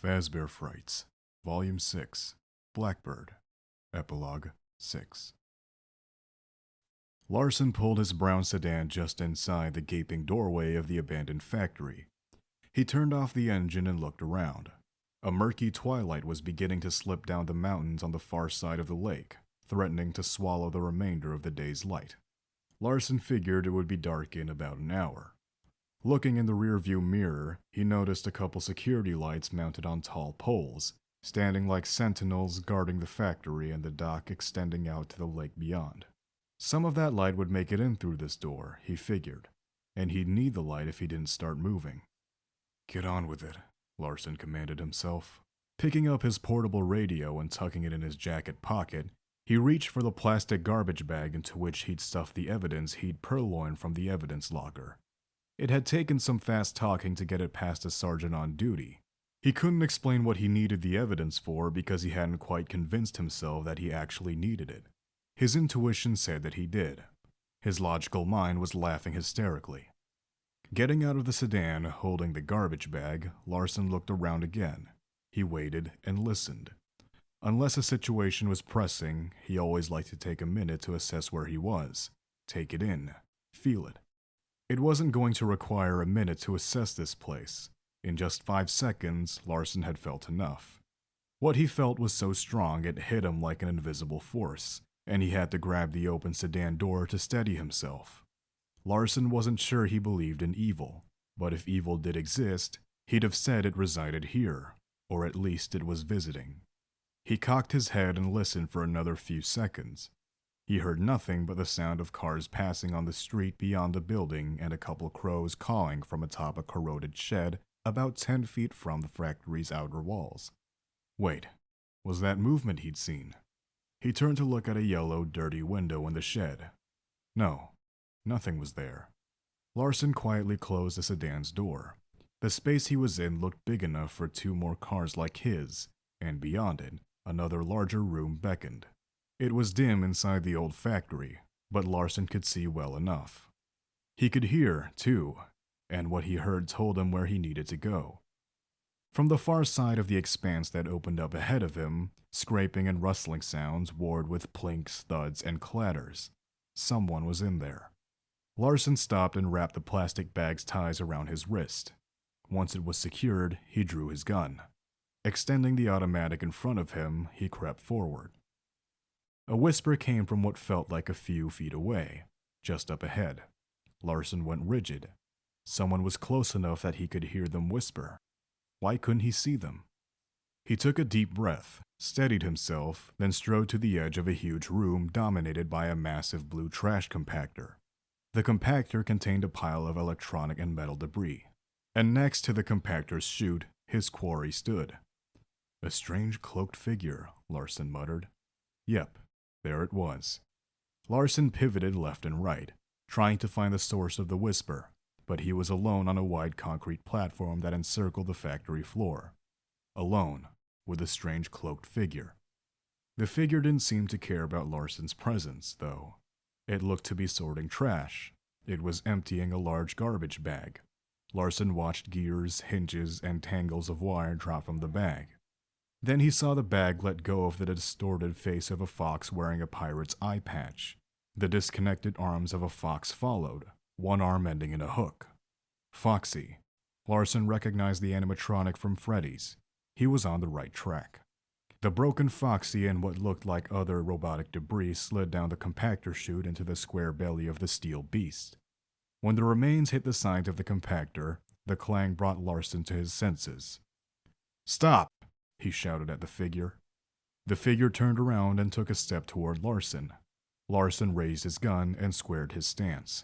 Fazbear Frights, Volume 6, Blackbird, Epilogue 6. Larson pulled his brown sedan just inside the gaping doorway of the abandoned factory. He turned off the engine and looked around. A murky twilight was beginning to slip down the mountains on the far side of the lake, threatening to swallow the remainder of the day's light. Larson figured it would be dark in about an hour. Looking in the rearview mirror, he noticed a couple security lights mounted on tall poles, standing like sentinels guarding the factory and the dock extending out to the lake beyond. Some of that light would make it in through this door, he figured, and he'd need the light if he didn't start moving. "Get on with it," Larson commanded himself. Picking up his portable radio and tucking it in his jacket pocket, he reached for the plastic garbage bag into which he'd stuffed the evidence he'd purloined from the evidence locker. It had taken some fast talking to get it past a sergeant on duty. He couldn't explain what he needed the evidence for because he hadn't quite convinced himself that he actually needed it. His intuition said that he did. His logical mind was laughing hysterically. Getting out of the sedan, holding the garbage bag, Larson looked around again. He waited and listened. Unless a situation was pressing, he always liked to take a minute to assess where he was. Take it in. Feel it. It wasn't going to require a minute to assess this place. In just 5 seconds, Larson had felt enough. What he felt was so strong it hit him like an invisible force, and he had to grab the open sedan door to steady himself. Larson wasn't sure he believed in evil, but if evil did exist, he'd have said it resided here, or at least it was visiting. He cocked his head and listened for another few seconds. He heard nothing but the sound of cars passing on the street beyond the building and a couple crows cawing from atop a corroded shed about 10 feet from the factory's outer walls. Wait, was that movement he'd seen? He turned to look at a yellow, dirty window in the shed. No, nothing was there. Larson quietly closed the sedan's door. The space he was in looked big enough for 2 more cars like his, and beyond it, another larger room beckoned. It was dim inside the old factory, but Larson could see well enough. He could hear, too, and what he heard told him where he needed to go. From the far side of the expanse that opened up ahead of him, scraping and rustling sounds warred with plinks, thuds, and clatters. Someone was in there. Larson stopped and wrapped the plastic bag's ties around his wrist. Once it was secured, he drew his gun. Extending the automatic in front of him, he crept forward. A whisper came from what felt like a few feet away, just up ahead. Larson went rigid. Someone was close enough that he could hear them whisper. Why couldn't he see them? He took a deep breath, steadied himself, then strode to the edge of a huge room dominated by a massive blue trash compactor. The compactor contained a pile of electronic and metal debris, and next to the compactor's chute, his quarry stood. A strange cloaked figure, Larson muttered. Yep. There it was. Larson pivoted left and right, trying to find the source of the whisper, but he was alone on a wide concrete platform that encircled the factory floor. Alone, with a strange cloaked figure. The figure didn't seem to care about Larson's presence, though. It looked to be sorting trash. It was emptying a large garbage bag. Larson watched gears, hinges, and tangles of wire drop from the bag. Then he saw the bag let go of the distorted face of a fox wearing a pirate's eye patch. The disconnected arms of a fox followed, one arm ending in a hook. Foxy. Larson recognized the animatronic from Freddy's. He was on the right track. The broken Foxy and what looked like other robotic debris slid down the compactor chute into the square belly of the steel beast. When the remains hit the sides of the compactor, the clang brought Larson to his senses. "Stop!" he shouted at the figure. The figure turned around and took a step toward Larson. Larson raised his gun and squared his stance.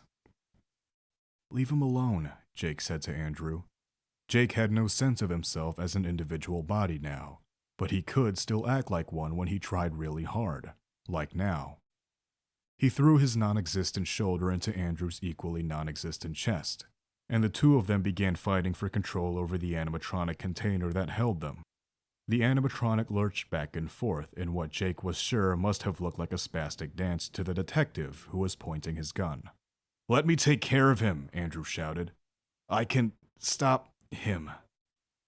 "Leave him alone," Jake said to Andrew. Jake had no sense of himself as an individual body now, but he could still act like one when he tried really hard, like now. He threw his non-existent shoulder into Andrew's equally non-existent chest, and the two of them began fighting for control over the animatronic container that held them. The animatronic lurched back and forth in what Jake was sure must have looked like a spastic dance to the detective who was pointing his gun. "Let me take care of him," Andrew shouted. "I can stop him."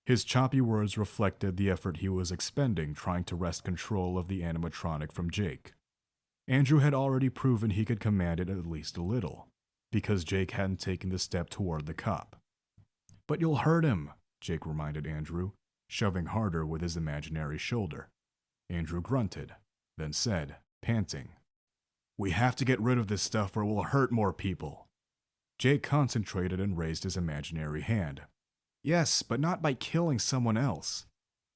His choppy words reflected the effort he was expending trying to wrest control of the animatronic from Jake. Andrew had already proven he could command it at least a little, because Jake hadn't taken the step toward the cop. "But you'll hurt him," Jake reminded Andrew, shoving harder with his imaginary shoulder. Andrew grunted, then said, panting, "We have to get rid of this stuff or it will hurt more people." Jake concentrated and raised his imaginary hand. "Yes, but not by killing someone else."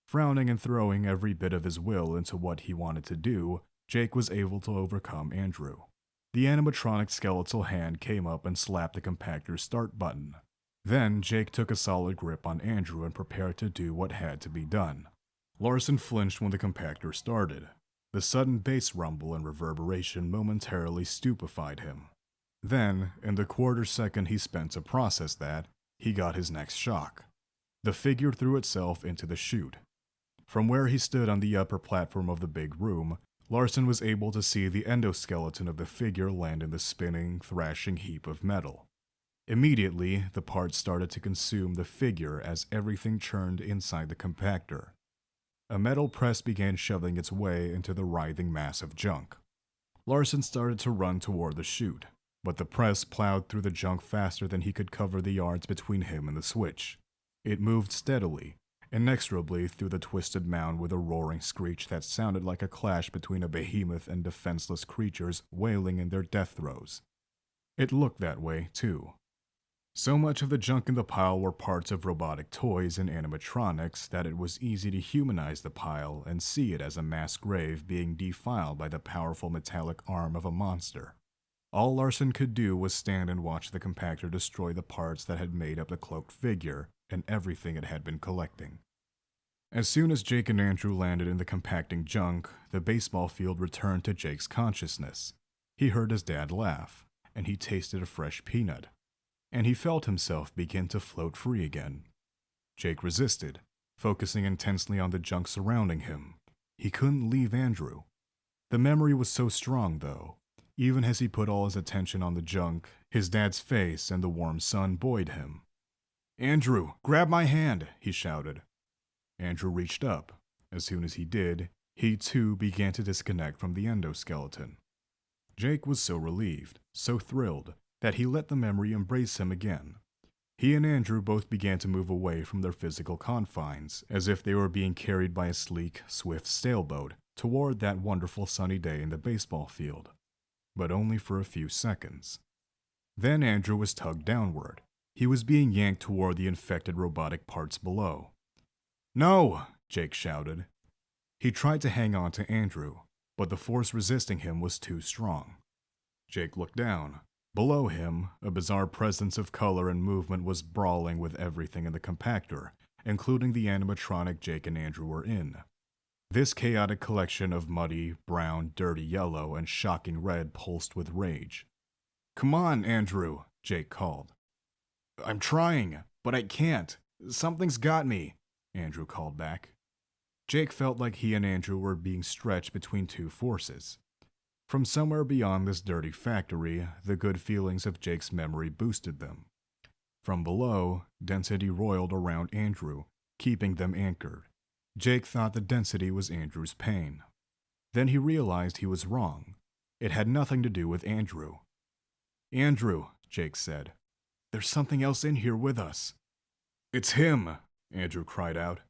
Frowning and throwing every bit of his will into what he wanted to do, Jake was able to overcome Andrew. The animatronic skeletal hand came up and slapped the compactor's start button. Then Jake took a solid grip on Andrew and prepared to do what had to be done. Larson flinched when the compactor started. The sudden bass rumble and reverberation momentarily stupefied him. Then, in the quarter second he spent to process that, he got his next shock. The figure threw itself into the chute. From where he stood on the upper platform of the big room, Larson was able to see the endoskeleton of the figure land in the spinning, thrashing heap of metal. Immediately, the parts started to consume the figure as everything churned inside the compactor. A metal press began shoving its way into the writhing mass of junk. Larson started to run toward the chute, but the press plowed through the junk faster than he could cover the yards between him and the switch. It moved steadily, inexorably through the twisted mound with a roaring screech that sounded like a clash between a behemoth and defenseless creatures wailing in their death throes. It looked that way, too. So much of the junk in the pile were parts of robotic toys and animatronics that it was easy to humanize the pile and see it as a mass grave being defiled by the powerful metallic arm of a monster. All Larson could do was stand and watch the compactor destroy the parts that had made up the cloaked figure and everything it had been collecting. As soon as Jake and Andrew landed in the compacting junk, the baseball field returned to Jake's consciousness. He heard his dad laugh, and he tasted a fresh peanut. And he felt himself begin to float free again. Jake resisted, focusing intensely on the junk surrounding him. He couldn't leave Andrew. The memory was so strong, though. Even as he put all his attention on the junk, his dad's face and the warm sun buoyed him. "Andrew, grab my hand," he shouted. Andrew reached up. As soon as he did, he too began to disconnect from the endoskeleton. Jake was so relieved, so thrilled, that he let the memory embrace him again. He and Andrew both began to move away from their physical confines, as if they were being carried by a sleek, swift sailboat toward that wonderful sunny day in the baseball field. But only for a few seconds. Then Andrew was tugged downward. He was being yanked toward the infected robotic parts below. "No!" Jake shouted. He tried to hang on to Andrew, but the force resisting him was too strong. Jake looked down. Below him, a bizarre presence of color and movement was brawling with everything in the compactor, including the animatronic Jake and Andrew were in. This chaotic collection of muddy, brown, dirty yellow, and shocking red pulsed with rage. "Come on, Andrew," Jake called. "I'm trying, but I can't. Something's got me," Andrew called back. Jake felt like he and Andrew were being stretched between two forces. From somewhere beyond this dirty factory, the good feelings of Jake's memory boosted them. From below, density roiled around Andrew, keeping them anchored. Jake thought the density was Andrew's pain. Then he realized he was wrong. It had nothing to do with Andrew. "Andrew," Jake said, "there's something else in here with us." "It's him," Andrew cried out.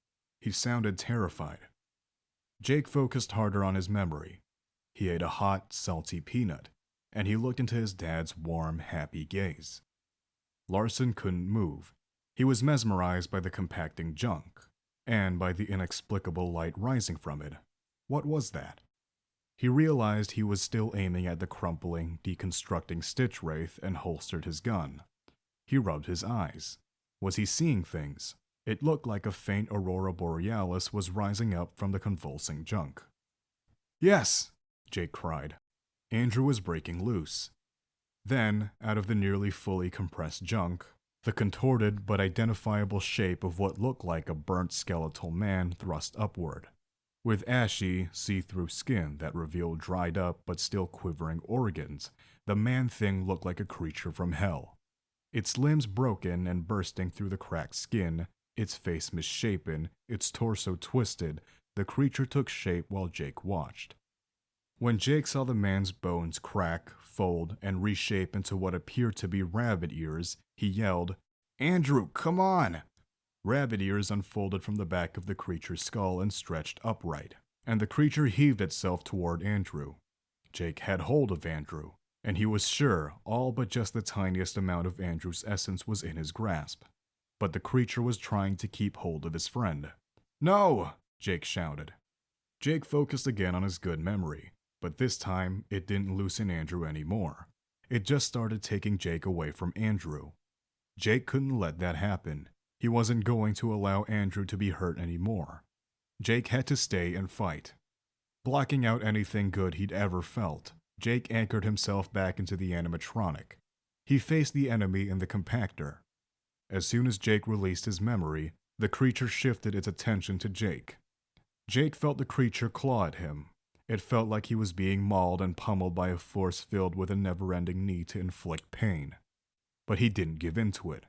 He sounded terrified. Jake focused harder on his memory. He ate a hot, salty peanut, and he looked into his dad's warm, happy gaze. Larson couldn't move. He was mesmerized by the compacting junk, and by the inexplicable light rising from it. What was that? He realized he was still aiming at the crumpling, deconstructing Stitchwraith and holstered his gun. He rubbed his eyes. Was he seeing things? It looked like a faint aurora borealis was rising up from the convulsing junk. "Yes!" Jake cried. Andrew was breaking loose. Then, out of the nearly fully compressed junk, the contorted but identifiable shape of what looked like a burnt skeletal man thrust upward. With ashy, see-through skin that revealed dried up but still quivering organs, the man-thing looked like a creature from hell. Its limbs broken and bursting through the cracked skin, Its face misshapen, its torso twisted, the creature took shape while Jake watched. When Jake saw the man's bones crack, fold, and reshape into what appeared to be rabbit ears, he yelled, "Andrew, come on!" Rabbit ears unfolded from the back of the creature's skull and stretched upright, and the creature heaved itself toward Andrew. Jake had hold of Andrew, and he was sure all but just the tiniest amount of Andrew's essence was in his grasp. But the creature was trying to keep hold of his friend. "No!" Jake shouted. Jake focused again on his good memory, but this time it didn't loosen Andrew anymore. It just started taking Jake away from Andrew. Jake couldn't let that happen. He wasn't going to allow Andrew to be hurt anymore. Jake had to stay and fight. Blocking out anything good he'd ever felt, Jake anchored himself back into the animatronic. He faced the enemy in the compactor. As soon as Jake released his memory, the creature shifted its attention to Jake. Jake felt the creature claw at him. It felt like he was being mauled and pummeled by a force filled with a never-ending need to inflict pain. But he didn't give in to it.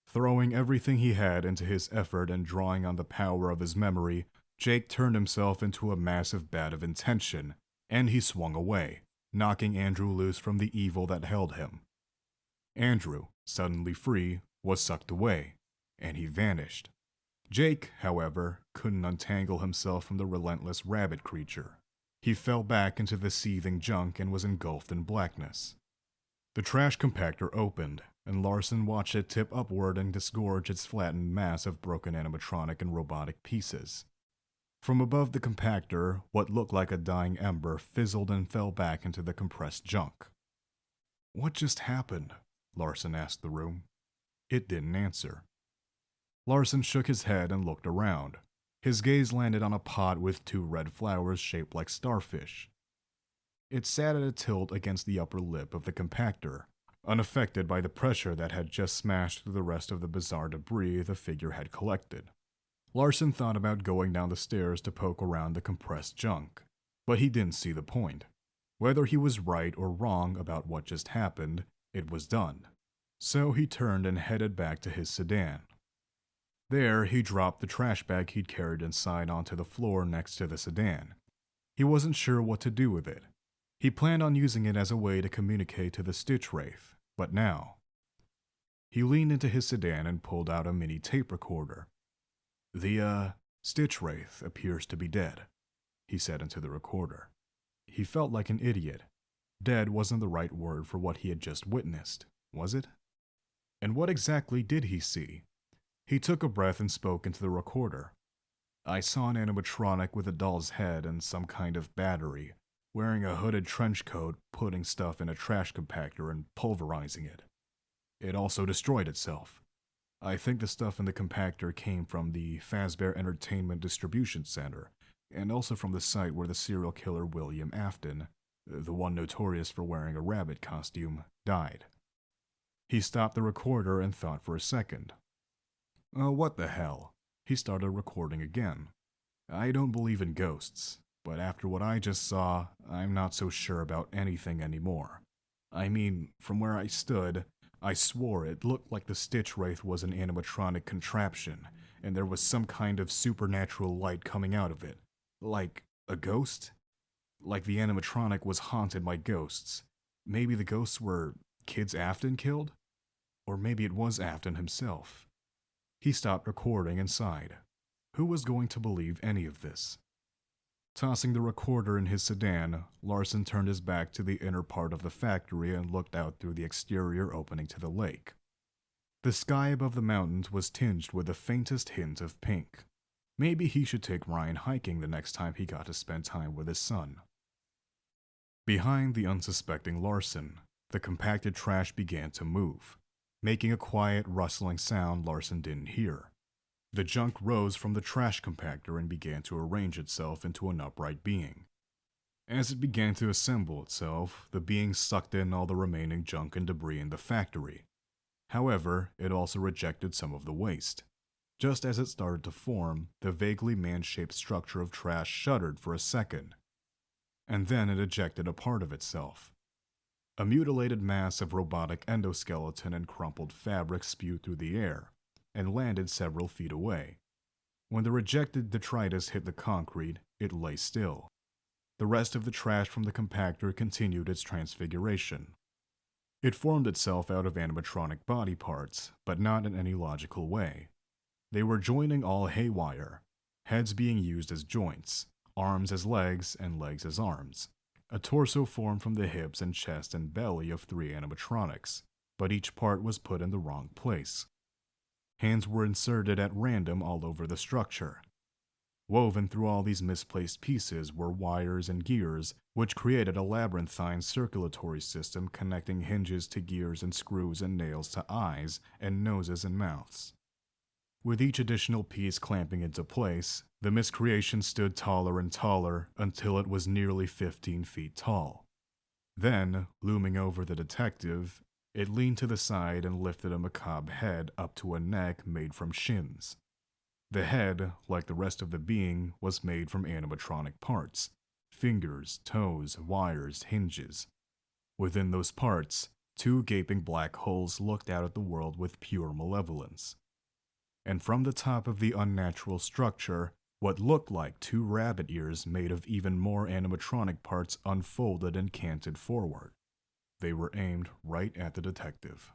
Throwing everything he had into his effort and drawing on the power of his memory, Jake turned himself into a massive bat of intention, and he swung away, knocking Andrew loose from the evil that held him. Andrew, suddenly free, was sucked away, and he vanished. Jake, however, couldn't untangle himself from the relentless rabbit creature. He fell back into the seething junk and was engulfed in blackness. The trash compactor opened, and Larson watched it tip upward and disgorge its flattened mass of broken animatronic and robotic pieces. From above the compactor, what looked like a dying ember fizzled and fell back into the compressed junk. "What just happened?" Larson asked the room. It didn't answer. Larson shook his head and looked around. His gaze landed on a pot with 2 red flowers shaped like starfish. It sat at a tilt against the upper lip of the compactor, unaffected by the pressure that had just smashed through the rest of the bizarre debris the figure had collected. Larson thought about going down the stairs to poke around the compressed junk, but he didn't see the point. Whether he was right or wrong about what just happened, it was done. So he turned and headed back to his sedan. There, he dropped the trash bag he'd carried inside onto the floor next to the sedan. He wasn't sure what to do with it. He planned on using it as a way to communicate to the Stitchwraith, but now. He leaned into his sedan and pulled out a mini tape recorder. "The, Stitchwraith appears to be dead," he said into the recorder. He felt like an idiot. Dead wasn't the right word for what he had just witnessed, was it? And what exactly did he see? He took a breath and spoke into the recorder. "I saw an animatronic with a doll's head and some kind of battery, wearing a hooded trench coat, putting stuff in a trash compactor and pulverizing it. It also destroyed itself. I think the stuff in the compactor came from the Fazbear Entertainment Distribution Center, and also from the site where the serial killer William Afton, the one notorious for wearing a rabbit costume, died." He stopped the recorder and thought for a second. "Oh, what the hell?" He started recording again. "I don't believe in ghosts, but after what I just saw, I'm not so sure about anything anymore. I mean, from where I stood, I swore it looked like the Stitchwraith was an animatronic contraption, and there was some kind of supernatural light coming out of it. Like a ghost? Like the animatronic was haunted by ghosts. Maybe the ghosts were kids Afton killed? Or maybe it was Afton himself." He stopped recording and sighed. Who was going to believe any of this? Tossing the recorder in his sedan, Larson turned his back to the inner part of the factory and looked out through the exterior opening to the lake. The sky above the mountains was tinged with the faintest hint of pink. Maybe he should take Ryan hiking the next time he got to spend time with his son. Behind the unsuspecting Larson, the compacted trash began to move, making a quiet, rustling sound Larson didn't hear. The junk rose from the trash compactor and began to arrange itself into an upright being. As it began to assemble itself, the being sucked in all the remaining junk and debris in the factory. However, it also rejected some of the waste. Just as it started to form, the vaguely man-shaped structure of trash shuddered for a second, and then it ejected a part of itself. A mutilated mass of robotic endoskeleton and crumpled fabric spewed through the air, and landed several feet away. When the rejected detritus hit the concrete, it lay still. The rest of the trash from the compactor continued its transfiguration. It formed itself out of animatronic body parts, but not in any logical way. They were joining all haywire, heads being used as joints, arms as legs, and legs as arms. A torso formed from the hips and chest and belly of 3 animatronics, but each part was put in the wrong place. Hands were inserted at random all over the structure. Woven through all these misplaced pieces were wires and gears, which created a labyrinthine circulatory system connecting hinges to gears and screws and nails to eyes and noses and mouths. With each additional piece clamping into place, the miscreation stood taller and taller until it was nearly 15 feet tall. Then, looming over the detective, it leaned to the side and lifted a macabre head up to a neck made from shins. The head, like the rest of the being, was made from animatronic parts: fingers, toes, wires, hinges. Within those parts, 2 gaping black holes looked out at the world with pure malevolence. And from the top of the unnatural structure, what looked like 2 rabbit ears made of even more animatronic parts unfolded and canted forward. They were aimed right at the detective.